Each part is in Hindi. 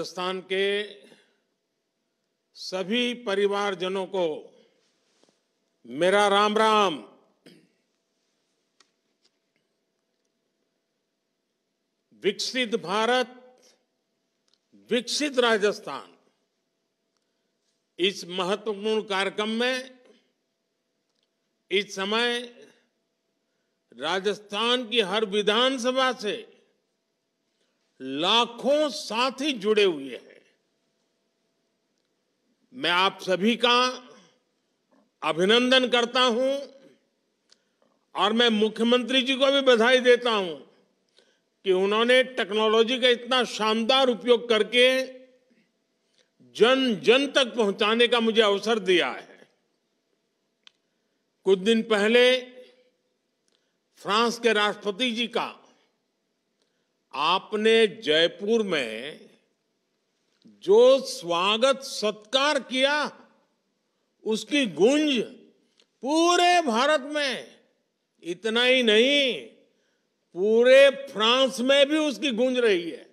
राजस्थान के सभी परिवारजनों को मेरा राम राम। विकसित भारत, विकसित राजस्थान, इस महत्वपूर्ण कार्यक्रम में इस समय राजस्थान की हर विधानसभा से लाखों साथी जुड़े हुए हैं। मैं आप सभी का अभिनंदन करता हूं और मैं मुख्यमंत्री जी को भी बधाई देता हूं कि उन्होंने टेक्नोलॉजी का इतना शानदार उपयोग करके जन जन तक पहुंचाने का मुझे अवसर दिया है। कुछ दिन पहले फ्रांस के राष्ट्रपति जी का आपने जयपुर में जो स्वागत सत्कार किया, उसकी गूंज पूरे भारत में, इतना ही नहीं पूरे फ्रांस में भी उसकी गूंज रही है।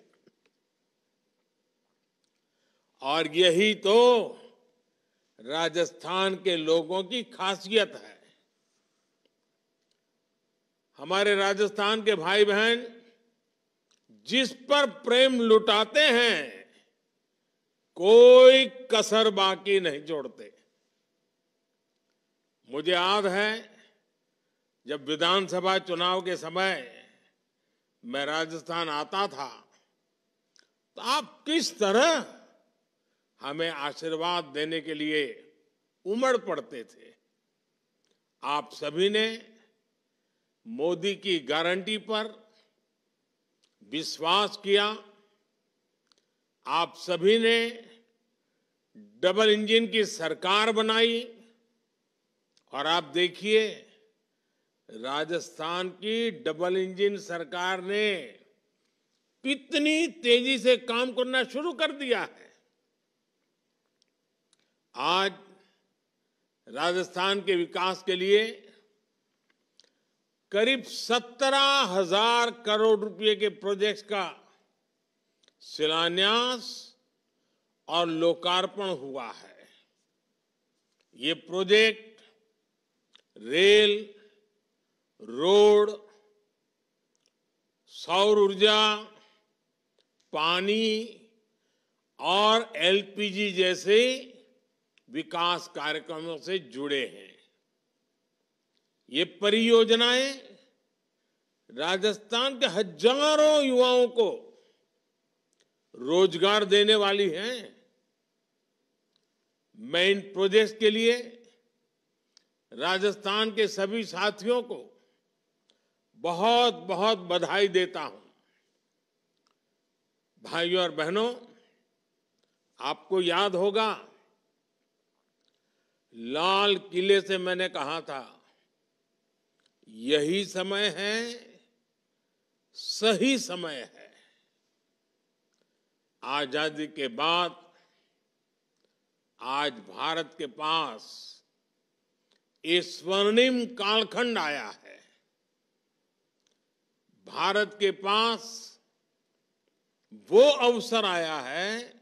और यही तो राजस्थान के लोगों की खासियत है। हमारे राजस्थान के भाई बहन जिस पर प्रेम लुटाते हैं, कोई कसर बाकी नहीं छोड़ते। मुझे याद है जब विधानसभा चुनाव के समय मैं राजस्थान आता था तो आप किस तरह हमें आशीर्वाद देने के लिए उमड़ पड़ते थे। आप सभी ने मोदी की गारंटी पर विश्वास किया। आप सभी ने डबल इंजन की सरकार बनाई और आप देखिए राजस्थान की डबल इंजन सरकार ने कितनी तेजी से काम करना शुरू कर दिया है। आज राजस्थान के विकास के लिए करीब 17,000 करोड़ रुपए के प्रोजेक्ट्स का शिलान्यास और लोकार्पण हुआ है। ये प्रोजेक्ट रेल, रोड, सौर ऊर्जा, पानी और एलपीजी जैसे विकास कार्यक्रमों से जुड़े हैं। ये परियोजनाएं राजस्थान के हजारों युवाओं को रोजगार देने वाली हैं। मैं इन प्रोजेक्ट्स के लिए राजस्थान के सभी साथियों को बहुत बहुत बधाई देता हूं। भाइयों और बहनों, आपको याद होगा लाल किले से मैंने कहा था, यही समय है, सही समय है। आजादी के बाद आज भारत के पास ये स्वर्णिम कालखंड आया है। भारत के पास वो अवसर आया है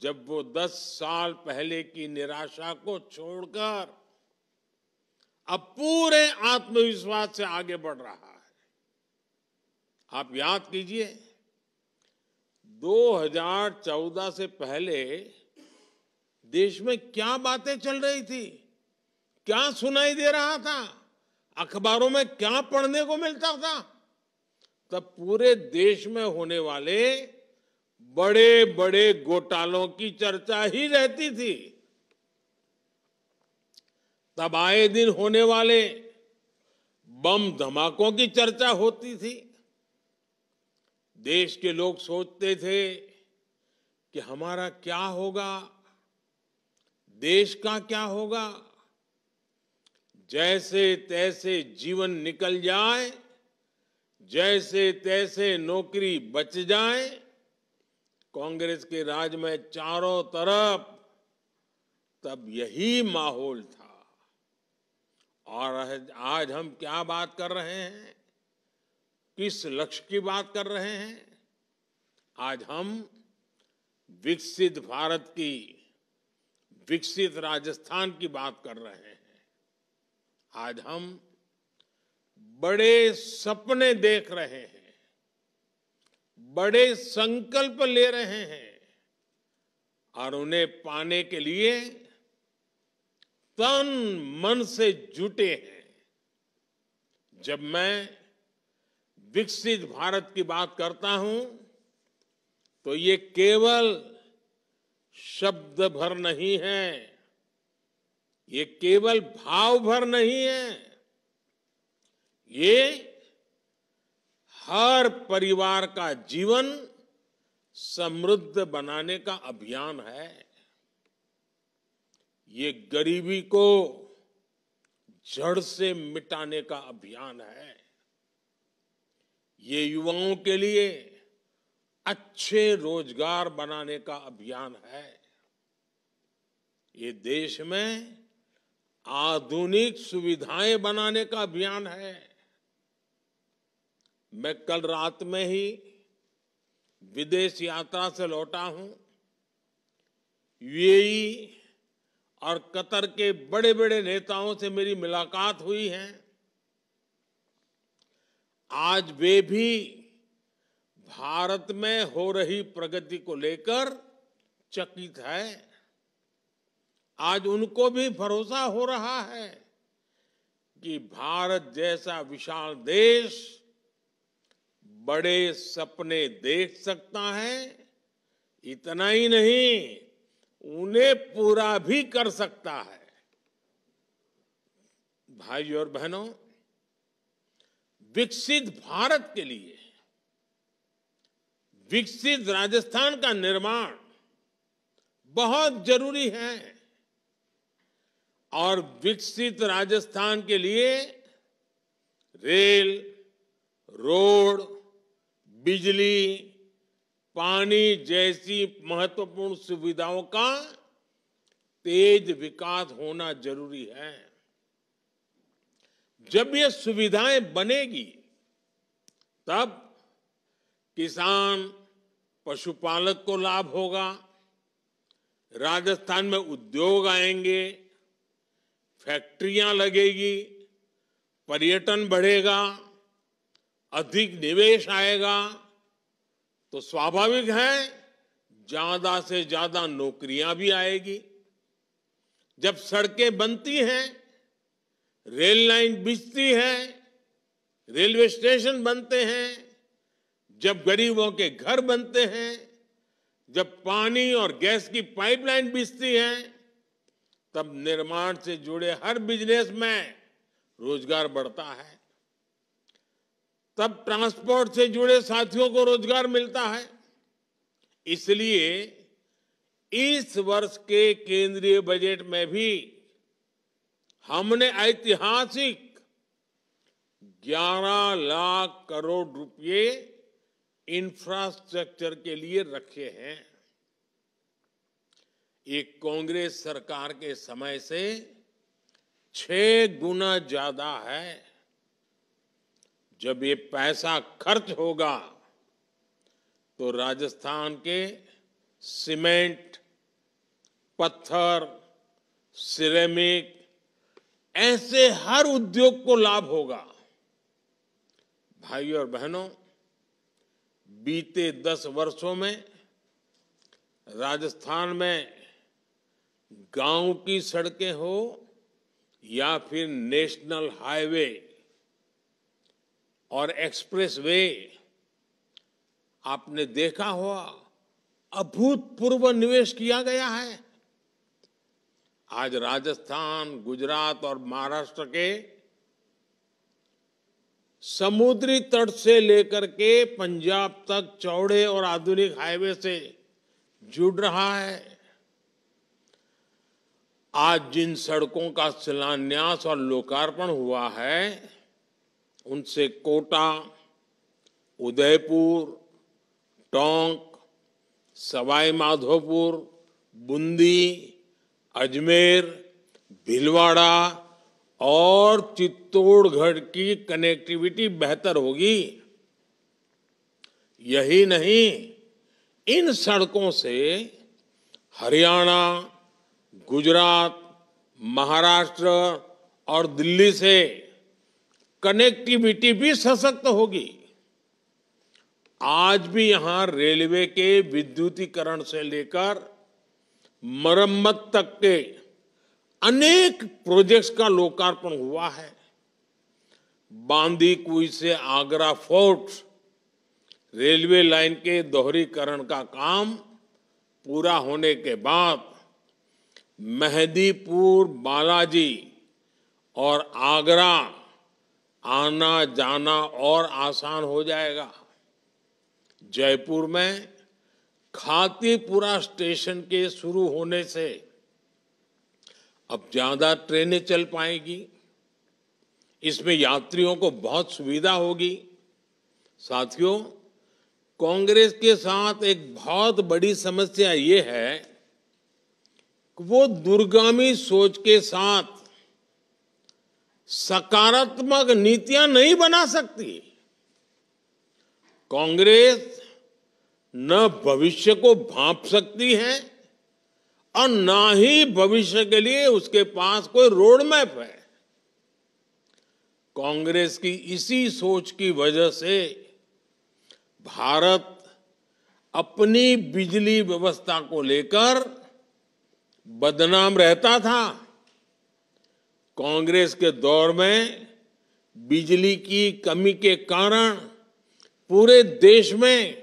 जब वो 10 साल पहले की निराशा को छोड़कर अब पूरे आत्मविश्वास से आगे बढ़ रहा है। आप याद कीजिए 2014 से पहले देश में क्या बातें चल रही थी, क्या सुनाई दे रहा था, अखबारों में क्या पढ़ने को मिलता था। तब पूरे देश में होने वाले बड़े बड़े घोटालों की चर्चा ही रहती थी। तब आए दिन होने वाले बम धमाकों की चर्चा होती थी। देश के लोग सोचते थे कि हमारा क्या होगा, देश का क्या होगा। जैसे तैसे जीवन निकल जाए, जैसे तैसे नौकरी बच जाए। कांग्रेस के राज में चारों तरफ तब यही माहौल था। और आज हम क्या बात कर रहे हैं, किस लक्ष्य की बात कर रहे हैं। आज हम विकसित भारत की, विकसित राजस्थान की बात कर रहे हैं। आज हम बड़े सपने देख रहे हैं, बड़े संकल्प ले रहे हैं और उन्हें पाने के लिए तन मन से जुटे हैं। जब मैं विकसित भारत की बात करता हूं तो ये केवल शब्द भर नहीं है, ये केवल भाव भर नहीं है, ये हर परिवार का जीवन समृद्ध बनाने का अभियान है। ये गरीबी को जड़ से मिटाने का अभियान है। ये युवाओं के लिए अच्छे रोजगार बनाने का अभियान है। ये देश में आधुनिक सुविधाएं बनाने का अभियान है। मैं कल रात में ही विदेश यात्रा से लौटा हूं। यूएई और कतर के बड़े बड़े नेताओं से मेरी मुलाकात हुई है। आज वे भी भारत में हो रही प्रगति को लेकर चकित है। आज उनको भी भरोसा हो रहा है कि भारत जैसा विशाल देश बड़े सपने देख सकता है, इतना ही नहीं उन्हें पूरा भी कर सकता है। भाइयों और बहनों, विकसित भारत के लिए विकसित राजस्थान का निर्माण बहुत जरूरी है और विकसित राजस्थान के लिए रेल, रोड, बिजली, पानी जैसी महत्वपूर्ण सुविधाओं का तेज विकास होना जरूरी है। जब ये सुविधाएं बनेगी तब किसान, पशुपालक को लाभ होगा, राजस्थान में उद्योग आएंगे, फैक्ट्रियां लगेगी, पर्यटन बढ़ेगा, अधिक निवेश आएगा, तो स्वाभाविक है ज्यादा से ज्यादा नौकरियां भी आएगी। जब सड़कें बनती हैं, रेल लाइन बिछती है, रेलवे स्टेशन बनते हैं, जब गरीबों के घर बनते हैं, जब पानी और गैस की पाइपलाइन बिछती है, तब निर्माण से जुड़े हर बिजनेस में रोजगार बढ़ता है। तब ट्रांसपोर्ट से जुड़े साथियों को रोजगार मिलता है। इसलिए इस वर्ष के केंद्रीय बजट में भी हमने ऐतिहासिक 11 लाख करोड़ रुपए इंफ्रास्ट्रक्चर के लिए रखे हैं। ये कांग्रेस सरकार के समय से 6 गुना ज्यादा है। जब ये पैसा खर्च होगा तो राजस्थान के सीमेंट, पत्थर, सिरेमिक ऐसे हर उद्योग को लाभ होगा। भाइयों और बहनों, बीते 10 वर्षों में राजस्थान में गांव की सड़कें हो या फिर नेशनल हाईवे और एक्सप्रेसवे, आपने देखा होगा अभूतपूर्व निवेश किया गया है। आज राजस्थान, गुजरात और महाराष्ट्र के समुद्री तट से लेकर के पंजाब तक चौड़े और आधुनिक हाईवे से जुड़ रहा है। आज जिन सड़कों का शिलान्यास और लोकार्पण हुआ है, उनसे कोटा, उदयपुर, टोंक, सवाई माधोपुर, बूंदी, अजमेर, भीलवाड़ा और चित्तौड़गढ़ की कनेक्टिविटी बेहतर होगी। यही नहीं, इन सड़कों से हरियाणा, गुजरात, महाराष्ट्र और दिल्ली से कनेक्टिविटी भी सशक्त होगी। आज भी यहां रेलवे के विद्युतीकरण से लेकर मरम्मत तक के अनेक प्रोजेक्ट्स का लोकार्पण हुआ है। बांदीकुई से आगरा फोर्ट रेलवे लाइन के दोहरीकरण का काम पूरा होने के बाद मेहदीपुर, बालाजी और आगरा आना जाना और आसान हो जाएगा। जयपुर में खातीपुरा स्टेशन के शुरू होने से अब ज्यादा ट्रेनें चल पाएंगी। इसमें यात्रियों को बहुत सुविधा होगी। साथियों, कांग्रेस के साथ एक बहुत बड़ी समस्या ये है कि वो दूरगामी सोच के साथ सकारात्मक नीतियां नहीं बना सकती। कांग्रेस न भविष्य को भांप सकती है और न ही भविष्य के लिए उसके पास कोई रोड मैप है। कांग्रेस की इसी सोच की वजह से भारत अपनी बिजली व्यवस्था को लेकर बदनाम रहता था। कांग्रेस के दौर में बिजली की कमी के कारण पूरे देश में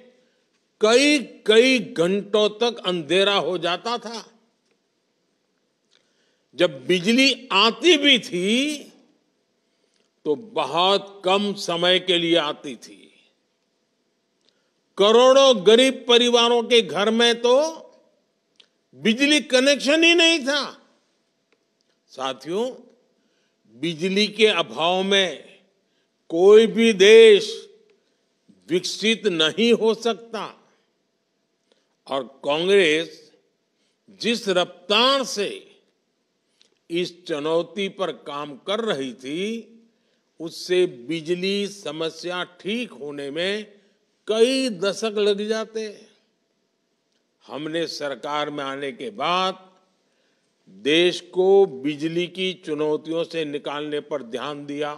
कई कई घंटों तक अंधेरा हो जाता था। जब बिजली आती भी थी तो बहुत कम समय के लिए आती थी। करोड़ों गरीब परिवारों के घर में तो बिजली कनेक्शन ही नहीं था। साथियों, बिजली के अभाव में कोई भी देश विकसित नहीं हो सकता। और कांग्रेस जिस रफ्तार से इस चुनौती पर काम कर रही थी, उससे बिजली समस्या ठीक होने में कई दशक लग जाते। हमने सरकार में आने के बाद देश को बिजली की चुनौतियों से निकालने पर ध्यान दिया।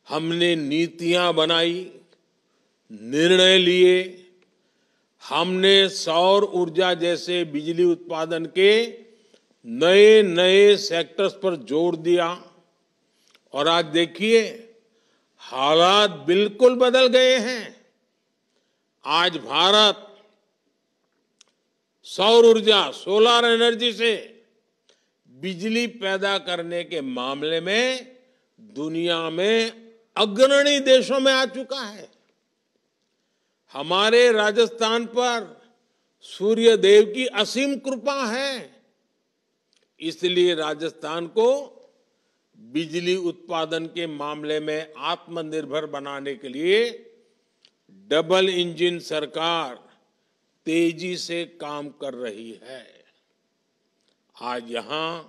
हमने नीतियां बनाई, निर्णय लिए। हमने सौर ऊर्जा जैसे बिजली उत्पादन के नए नए सेक्टर्स पर जोर दिया। और आज देखिए, हालात बिल्कुल बदल गए हैं। आज भारत सौर ऊर्जा, सोलर एनर्जी से बिजली पैदा करने के मामले में दुनिया में अग्रणी देशों में आ चुका है। हमारे राजस्थान पर सूर्य देव की असीम कृपा है। इसलिए राजस्थान को बिजली उत्पादन के मामले में आत्मनिर्भर बनाने के लिए डबल इंजन सरकार तेजी से काम कर रही है। आज यहां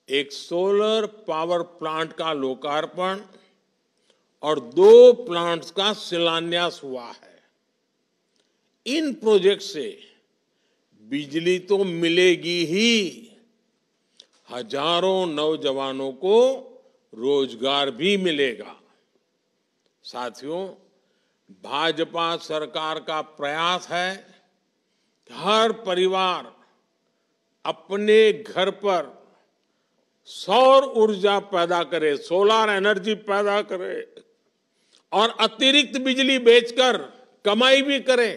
एक सोलर पावर प्लांट का लोकार्पण और 2 प्लांट्स का शिलान्यास हुआ है। इन प्रोजेक्ट से बिजली तो मिलेगी ही, हजारों नौजवानों को रोजगार भी मिलेगा। साथियों, भाजपा सरकार का प्रयास है कि हर परिवार अपने घर पर सौर ऊर्जा पैदा करे, सोलर एनर्जी पैदा करे और अतिरिक्त बिजली बेचकर कमाई भी करे।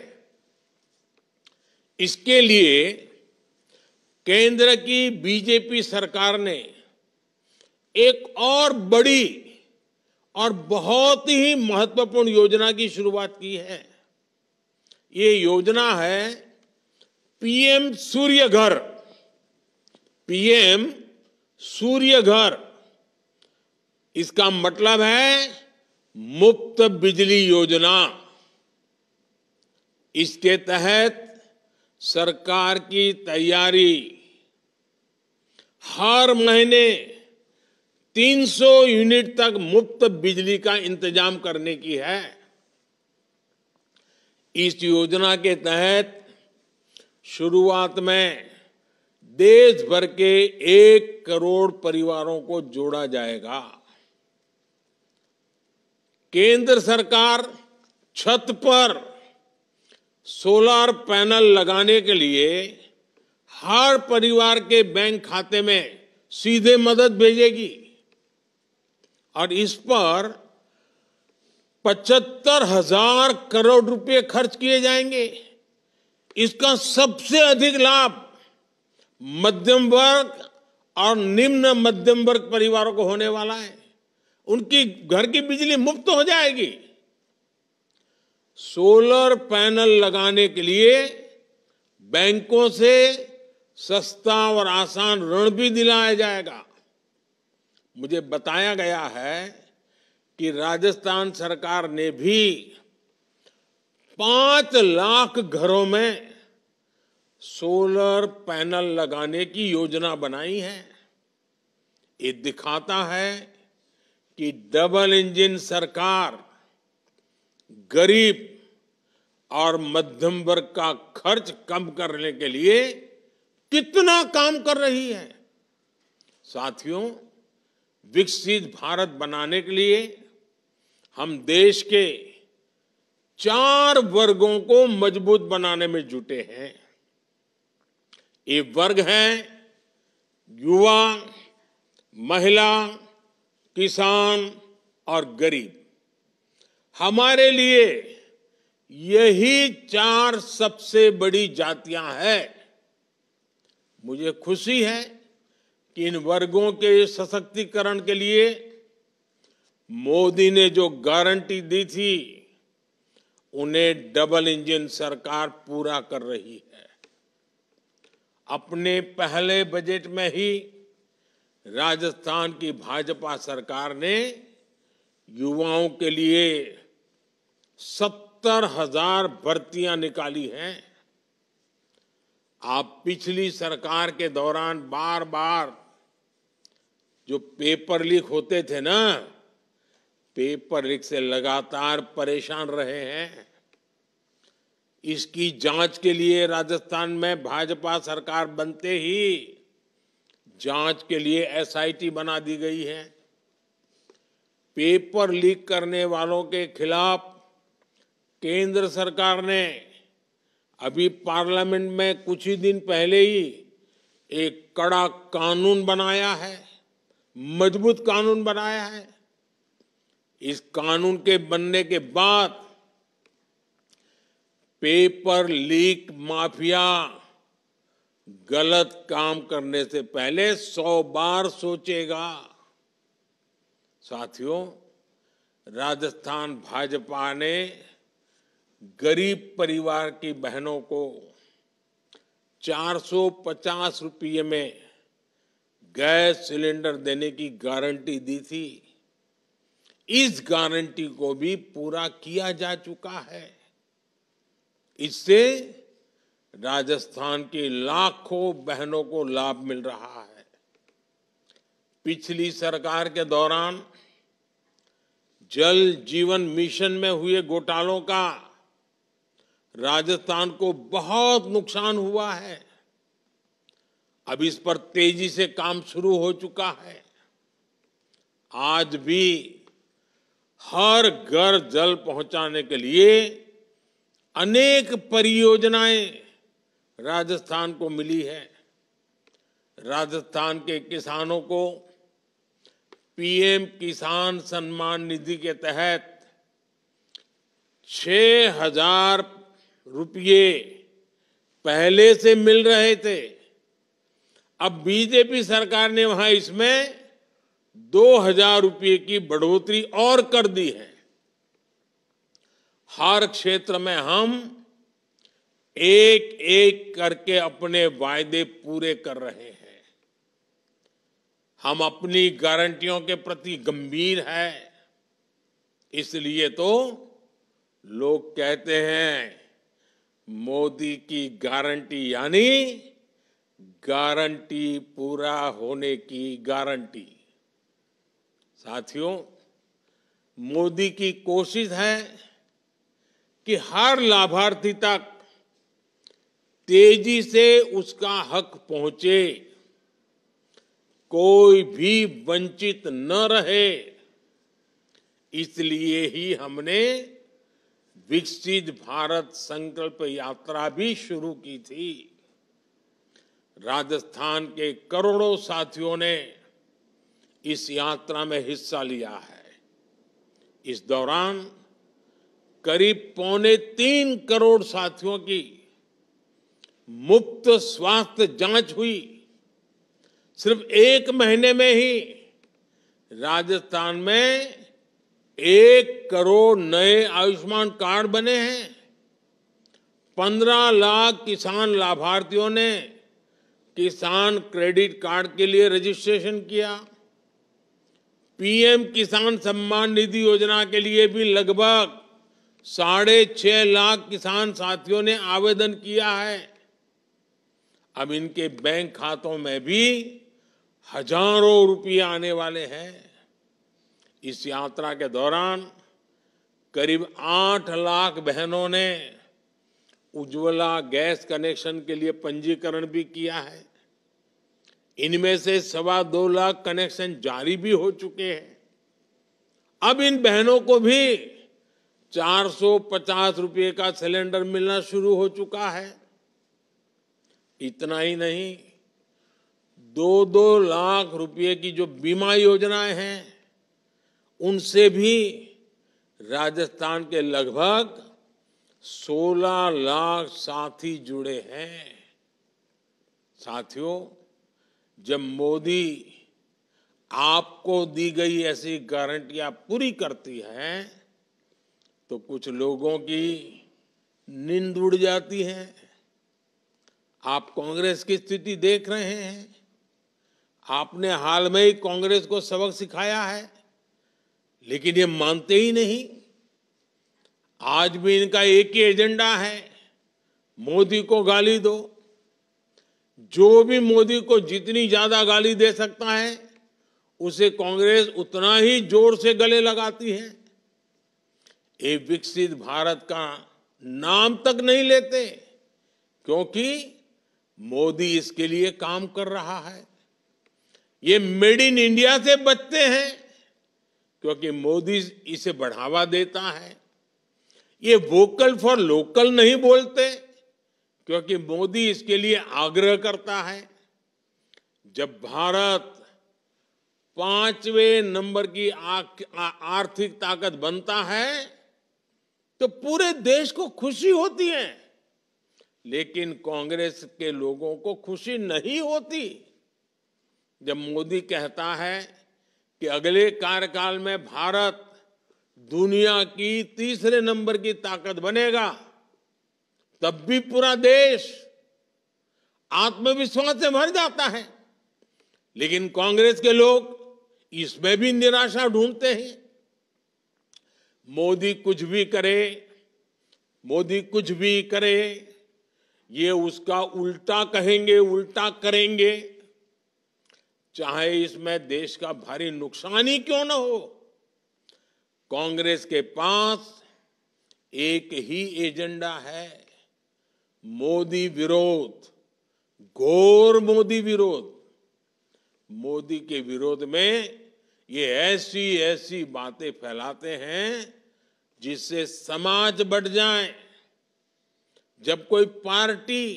इसके लिए केंद्र की बीजेपी सरकार ने एक और बड़ी और बहुत ही महत्वपूर्ण योजना की शुरुआत की है। ये योजना है पीएम सूर्य घर। पीएम सूर्य घर, इसका मतलब है मुफ्त बिजली योजना। इसके तहत सरकार की तैयारी हर महीने 300 यूनिट तक मुफ्त बिजली का इंतजाम करने की है। इस योजना के तहत शुरुआत में देश भर के 1 करोड़ परिवारों को जोड़ा जाएगा। केंद्र सरकार छत पर सोलर पैनल लगाने के लिए हर परिवार के बैंक खाते में सीधे मदद भेजेगी और इस पर 75,000 करोड़ रुपए खर्च किए जाएंगे। इसका सबसे अधिक लाभ मध्यम वर्ग और निम्न मध्यम वर्ग परिवारों को होने वाला है। उनकी घर की बिजली मुफ्त हो जाएगी। सोलर पैनल लगाने के लिए बैंकों से सस्ता और आसान ऋण भी दिलाया जाएगा। मुझे बताया गया है कि राजस्थान सरकार ने भी 5 लाख घरों में सोलर पैनल लगाने की योजना बनाई है। ये दिखाता है कि डबल इंजन सरकार गरीब और मध्यम वर्ग का खर्च कम करने के लिए कितना काम कर रही है। साथियों, विकसित भारत बनाने के लिए हम देश के 4 वर्गों को मजबूत बनाने में जुटे हैं। ये वर्ग हैं युवा, महिला, किसान और गरीब। हमारे लिए यही 4 सबसे बड़ी जातियां हैं। मुझे खुशी है कि इन वर्गों के सशक्तिकरण के लिए मोदी ने जो गारंटी दी थी उन्हें डबल इंजन सरकार पूरा कर रही है। अपने पहले बजट में ही राजस्थान की भाजपा सरकार ने युवाओं के लिए 70,000 भर्तियां निकाली हैं। आप पिछली सरकार के दौरान बार बार जो पेपर लीक होते थे ना, पेपर लीक से लगातार परेशान रहे हैं। इसकी जांच के लिए राजस्थान में भाजपा सरकार बनते ही जांच के लिए एसआईटी बना दी गई है। पेपर लीक करने वालों के खिलाफ केंद्र सरकार ने अभी पार्लियामेंट में कुछ ही दिन पहले ही एक कड़ा कानून बनाया है, मजबूत कानून बनाया है। इस कानून के बनने के बाद पेपर लीक माफिया गलत काम करने से पहले 100 बार सोचेगा। साथियों, राजस्थान भाजपा ने गरीब परिवार की बहनों को 450 रुपये में गैस सिलेंडर देने की गारंटी दी थी। इस गारंटी को भी पूरा किया जा चुका है। इससे राजस्थान की लाखों बहनों को लाभ मिल रहा है। पिछली सरकार के दौरान जल जीवन मिशन में हुए घोटालों का राजस्थान को बहुत नुकसान हुआ है। अब इस पर तेजी से काम शुरू हो चुका है। आज भी हर घर जल पहुंचाने के लिए अनेक परियोजनाएं राजस्थान को मिली है। राजस्थान के किसानों को पीएम किसान सम्मान निधि के तहत 6,000 रुपये पहले से मिल रहे थे। अब बीजेपी सरकार ने वहां इसमें 2,000 रुपये की बढ़ोतरी और कर दी है। हर क्षेत्र में हम एक एक करके अपने वायदे पूरे कर रहे हैं। हम अपनी गारंटियों के प्रति गंभीर हैं। इसलिए तो लोग कहते हैं मोदी की गारंटी यानी गारंटी पूरा होने की गारंटी। साथियों, मोदी की कोशिश है कि हर लाभार्थी तक तेजी से उसका हक पहुंचे, कोई भी वंचित न रहे। इसलिए ही हमने विकसित भारत संकल्प यात्रा भी शुरू की थी। राजस्थान के करोड़ों साथियों ने इस यात्रा में हिस्सा लिया है। इस दौरान करीब 3.25 करोड़ साथियों की मुफ्त स्वास्थ्य जांच हुई। सिर्फ 1 महीने में ही राजस्थान में 1 करोड़ नए आयुष्मान कार्ड बने हैं। 15 लाख किसान लाभार्थियों ने किसान क्रेडिट कार्ड के लिए रजिस्ट्रेशन किया। पीएम किसान सम्मान निधि योजना के लिए भी लगभग 6.5 लाख किसान साथियों ने आवेदन किया है। अब इनके बैंक खातों में भी हजारों रुपये आने वाले हैं। इस यात्रा के दौरान करीब 8 लाख बहनों ने उज्ज्वला गैस कनेक्शन के लिए पंजीकरण भी किया है। इनमें से 2.25 लाख कनेक्शन जारी भी हो चुके हैं। अब इन बहनों को भी 450 रुपये का सिलेंडर मिलना शुरू हो चुका है। इतना ही नहीं, 2-2 लाख रुपये की जो बीमा योजनाएं हैं, उनसे भी राजस्थान के लगभग 16 लाख साथी जुड़े हैं। साथियों, जब मोदी आपको दी गई ऐसी गारंटियां पूरी करती है तो कुछ लोगों की नींद उड़ जाती है। आप कांग्रेस की स्थिति देख रहे हैं। आपने हाल में ही कांग्रेस को सबक सिखाया है, लेकिन ये मानते ही नहीं। आज भी इनका एक ही एजेंडा है, मोदी को गाली दो। जो भी मोदी को जितनी ज्यादा गाली दे सकता है, उसे कांग्रेस उतना ही जोर से गले लगाती है। ये विकसित भारत का नाम तक नहीं लेते, क्योंकि मोदी इसके लिए काम कर रहा है। ये मेड इन इंडिया से बचते हैं, क्योंकि मोदी इसे बढ़ावा देता है। ये वोकल फॉर लोकल नहीं बोलते, क्योंकि मोदी इसके लिए आग्रह करता है। जब भारत 5वें नंबर की आर्थिक ताकत बनता है तो पूरे देश को खुशी होती है, लेकिन कांग्रेस के लोगों को खुशी नहीं होती। जब मोदी कहता है कि अगले कार्यकाल में भारत दुनिया की 3रे नंबर की ताकत बनेगा, तब भी पूरा देश आत्मविश्वास से भर जाता है। लेकिन कांग्रेस के लोग इसमें भी निराशा ढूंढते हैं। मोदी कुछ भी करे, मोदी कुछ भी करे, ये उसका उल्टा कहेंगे, उल्टा करेंगे, चाहे इसमें देश का भारी नुकसान ही क्यों ना हो। कांग्रेस के पास एक ही एजेंडा है, मोदी विरोध, घोर मोदी विरोध। मोदी के विरोध में ये ऐसी ऐसी बातें फैलाते हैं जिससे समाज बढ़ जाए। जब कोई पार्टी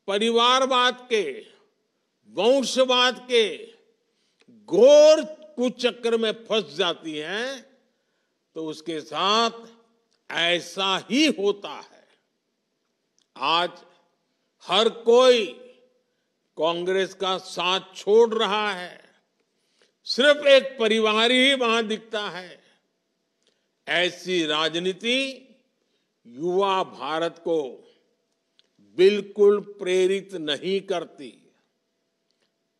परिवारवाद के, वंशवाद के घोर कुचक्र में फंस जाती है, तो उसके साथ ऐसा ही होता है। आज हर कोई कांग्रेस का साथ छोड़ रहा है, सिर्फ एक परिवार ही वहां दिखता है। ऐसी राजनीति युवा भारत को बिल्कुल प्रेरित नहीं करती।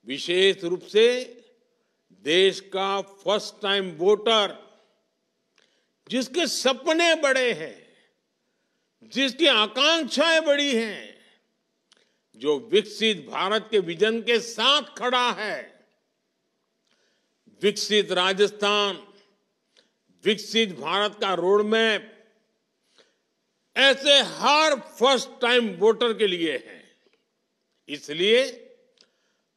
विशेष रूप से देश का फर्स्ट टाइम वोटर, जिसके सपने बड़े हैं, जिसकी आकांक्षाएं बड़ी हैं, जो विकसित भारत के विजन के साथ खड़ा है। विकसित राजस्थान, विकसित भारत का रोड मैप ऐसे हर फर्स्ट टाइम वोटर के लिए है। इसलिए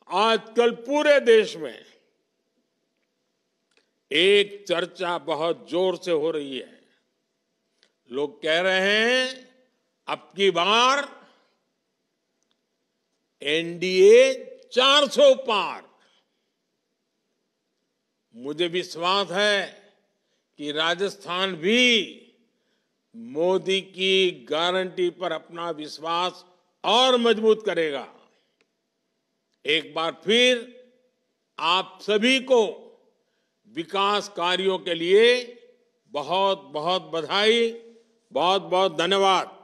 आजकल पूरे देश में एक चर्चा बहुत जोर से हो रही है। लोग कह रहे हैं अब की बार एनडीए 400 पार। मुझे विश्वास है कि राजस्थान भी मोदी की गारंटी पर अपना विश्वास और मजबूत करेगा। एक बार फिर आप सभी को विकास कार्यों के लिए बहुत बहुत बधाई, बहुत बहुत धन्यवाद।